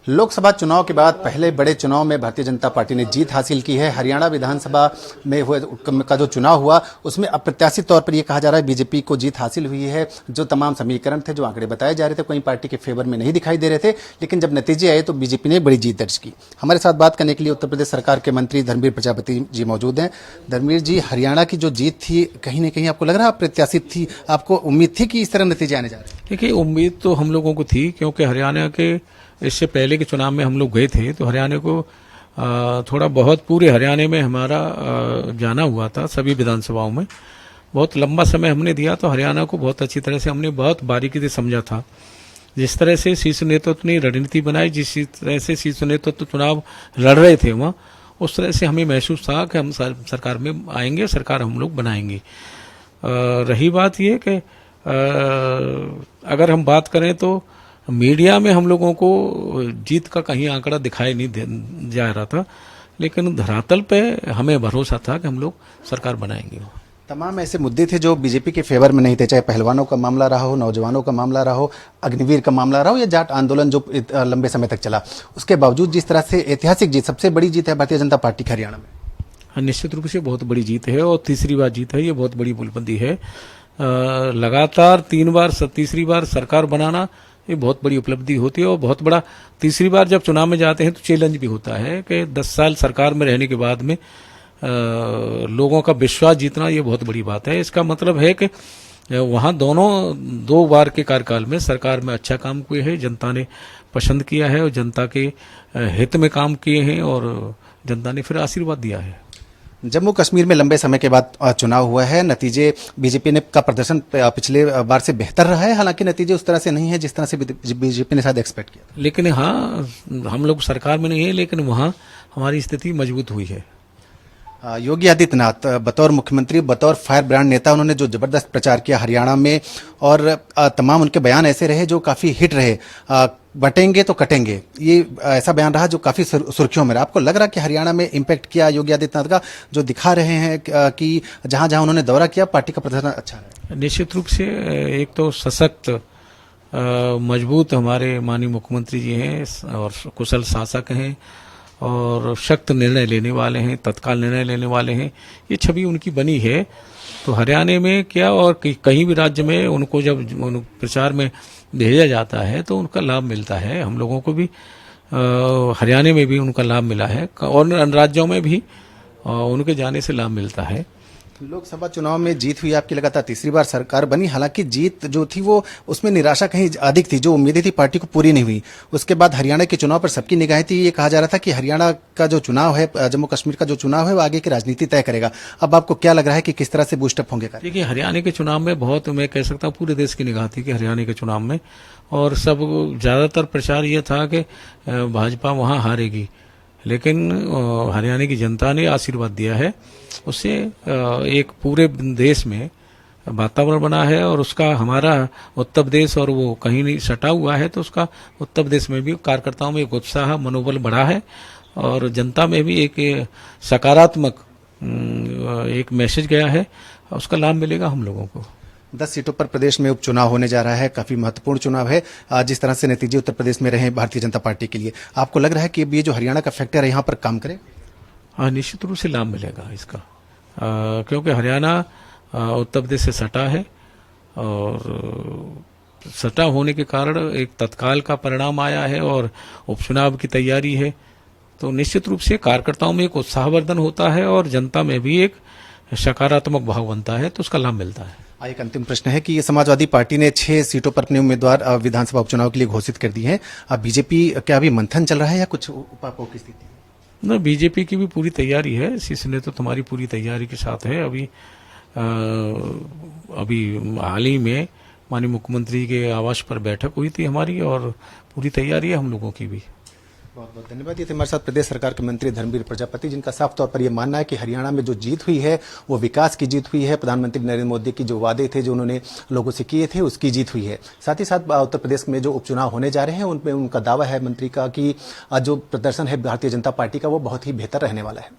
लोकसभा चुनाव के बाद पहले बड़े चुनाव में भारतीय जनता पार्टी ने जीत हासिल की है। हरियाणा विधानसभा में हुए का जो चुनाव हुआ उसमें अप्रत्याशित तौर पर यह कहा जा रहा है बीजेपी को जीत हासिल हुई है। जो तमाम समीकरण थे, जो आंकड़े बताए जा रहे थे, कोई पार्टी के फेवर में नहीं दिखाई दे रहे थे, लेकिन जब नतीजे आए तो बीजेपी ने बड़ी जीत दर्ज की। हमारे साथ बात करने के लिए उत्तर प्रदेश सरकार के मंत्री धर्मवीर प्रजापति जी मौजूद हैं। धर्मवीर जी, हरियाणा की जो जीत थी कहीं ना कहीं आपको लग रहा है अप्रत्याशित थी? आपको उम्मीद थी कि इस तरह नतीजे आने जा रहे हैं? देखिए, उम्मीद तो हम लोगों को थी, क्योंकि हरियाणा के इससे पहले के चुनाव में हम लोग गए थे तो हरियाणा को थोड़ा बहुत पूरे हरियाणा में हमारा जाना हुआ था। सभी विधानसभाओं में बहुत लंबा समय हमने दिया, तो हरियाणा को बहुत अच्छी तरह से हमने बहुत बारीकी से समझा था। जिस तरह से शीर्ष नेतृत्व ने रणनीति बनाई, जिस तरह से शीर्ष नेतृत्व चुनाव लड़ रहे थे वहाँ, उस तरह से हमें महसूस था कि हम सरकार में आएंगे, सरकार हम लोग बनाएंगे। रही बात ये कि अगर हम बात करें तो मीडिया में हम लोगों को जीत का कहीं आंकड़ा दिखाई नहीं जा रहा था, लेकिन धरातल पे हमें भरोसा था कि हम लोग सरकार बनाएंगे। तमाम ऐसे मुद्दे थे जो बीजेपी के फेवर में नहीं थे, चाहे पहलवानों का मामला रहा हो, नौजवानों का मामला रहा हो, अग्निवीर का मामला रहा हो, या जाट आंदोलन जो लंबे समय तक चला। उसके बावजूद जिस तरह से ऐतिहासिक जीत, सबसे बड़ी जीत है भारतीय जनता पार्टी की हरियाणा में। निश्चित रूप से बहुत बड़ी जीत है और तीसरी बार जीत है। ये बहुत बड़ी बुलंदी है। लगातार 3 बार तीसरी बार सरकार बनाना ये बहुत बड़ी उपलब्धि होती है। और बहुत बड़ा, तीसरी बार जब चुनाव में जाते हैं तो चैलेंज भी होता है कि 10 साल सरकार में रहने के बाद में लोगों का विश्वास जीतना ये बहुत बड़ी बात है। इसका मतलब है कि वहाँ दोनों 2 बार के कार्यकाल में सरकार में अच्छा काम किए हैं, जनता ने पसंद किया है और जनता के हित में काम किए हैं और जनता ने फिर आशीर्वाद दिया है। जम्मू कश्मीर में लंबे समय के बाद चुनाव हुआ है। नतीजे बीजेपी ने का प्रदर्शन पिछले बार से बेहतर रहा है, हालांकि नतीजे उस तरह से नहीं है जिस तरह से बीजेपी ने शायद एक्सपेक्ट किया। लेकिन हाँ, हम लोग सरकार में नहीं है, लेकिन वहाँ हमारी स्थिति मजबूत हुई है। योगी आदित्यनाथ बतौर मुख्यमंत्री, बतौर फायर ब्रांड नेता, उन्होंने जो जबरदस्त प्रचार किया हरियाणा में, और तमाम उनके बयान ऐसे रहे जो काफी हिट रहे। बटेंगे तो कटेंगे, ये ऐसा बयान रहा जो काफी सुर्खियों में रहा। आपको लग रहा कि हरियाणा में इम्पैक्ट किया योगी आदित्यनाथ का, जो दिखा रहे हैं कि जहां जहां उन्होंने दौरा किया पार्टी का प्रदर्शन अच्छा है? निश्चित रूप से एक तो सशक्त मजबूत हमारे माननीय मुख्यमंत्री जी हैं और कुशल शासक हैं और सख्त निर्णय लेने वाले हैं, तत्काल निर्णय लेने वाले हैं। ये छवि उनकी बनी है। तो हरियाणा में क्या और कहीं भी राज्य में उनको जब प्रचार में भेजा जाता है तो उनका लाभ मिलता है। हम लोगों को भी हरियाणा में भी उनका लाभ मिला है और अन्य राज्यों में भी उनके जाने से लाभ मिलता है। लोकसभा चुनाव में जीत हुई आपकी, लगातार तीसरी बार सरकार बनी। हालांकि जीत जो थी वो उसमें निराशा कहीं अधिक थी, जो उम्मीदें थी पार्टी को पूरी नहीं हुई। उसके बाद हरियाणा के चुनाव पर सबकी निगाहें थी। ये कहा जा रहा था कि हरियाणा का जो चुनाव है, जम्मू कश्मीर का जो चुनाव है, वो आगे की राजनीति तय करेगा। अब आपको क्या लग रहा है कि किस तरह से बूस्टअप होंगे? देखिए, हरियाणा के चुनाव में बहुत, मैं कह सकता हूँ पूरे देश की निगाह थी कि हरियाणा के चुनाव में, और सब ज्यादातर प्रचार ये था कि भाजपा वहाँ हारेगी, लेकिन हरियाणा की जनता ने आशीर्वाद दिया है। उससे एक पूरे देश में वातावरण बना है और उसका हमारा उत्तर प्रदेश और वो कहीं नहीं सटा हुआ है, तो उसका उत्तर प्रदेश में भी कार्यकर्ताओं में एक उत्साह, मनोबल बढ़ा है और जनता में भी एक सकारात्मक एक मैसेज गया है। उसका लाभ मिलेगा हम लोगों को। 10 सीटों पर प्रदेश में उपचुनाव होने जा रहा है। काफी महत्वपूर्ण चुनाव है। जिस तरह से नतीजे उत्तर प्रदेश में रहे भारतीय जनता पार्टी के लिए, आपको लग रहा है कि ये जो हरियाणा का फैक्टर है यहाँ पर काम करे? हाँ, निश्चित रूप से लाभ मिलेगा इसका, क्योंकि हरियाणा उत्तर प्रदेश से सटा है और सटा होने के कारण एक तत्काल का परिणाम आया है और उपचुनाव की तैयारी है। तो निश्चित रूप से कार्यकर्ताओं में एक उत्साहवर्धन होता है और जनता में भी एक सकारात्मक भाव बनता है, तो उसका लाभ मिलता है। एक अंतिम प्रश्न है कि ये समाजवादी पार्टी ने 6 सीटों पर अपने उम्मीदवार विधानसभा उपचुनाव के लिए घोषित कर दी हैं। अब बीजेपी क्या अभी मंथन चल रहा है या कुछ उपापों की स्थिति? ना, बीजेपी की भी पूरी तैयारी है। शीर्ष नेतृत्व तो हमारी पूरी तैयारी के साथ है। अभी हाल ही में माननीय मुख्यमंत्री के आवास पर बैठक हुई थी हमारी और पूरी तैयारी है हम लोगों की भी। बहुत बहुत धन्यवाद। ये थे हमारे साथ प्रदेश सरकार के मंत्री धर्मवीर प्रजापति, जिनका साफ तौर पर यह मानना है कि हरियाणा में जो जीत हुई है वो विकास की जीत हुई है। प्रधानमंत्री नरेंद्र मोदी की जो वादे थे, जो उन्होंने लोगों से किए थे, उसकी जीत हुई है। साथ ही साथ उत्तर प्रदेश में जो उपचुनाव होने जा रहे हैं उनमें उनका दावा है मंत्री का कि जो प्रदर्शन है भारतीय जनता पार्टी का वो बहुत ही बेहतर रहने वाला है।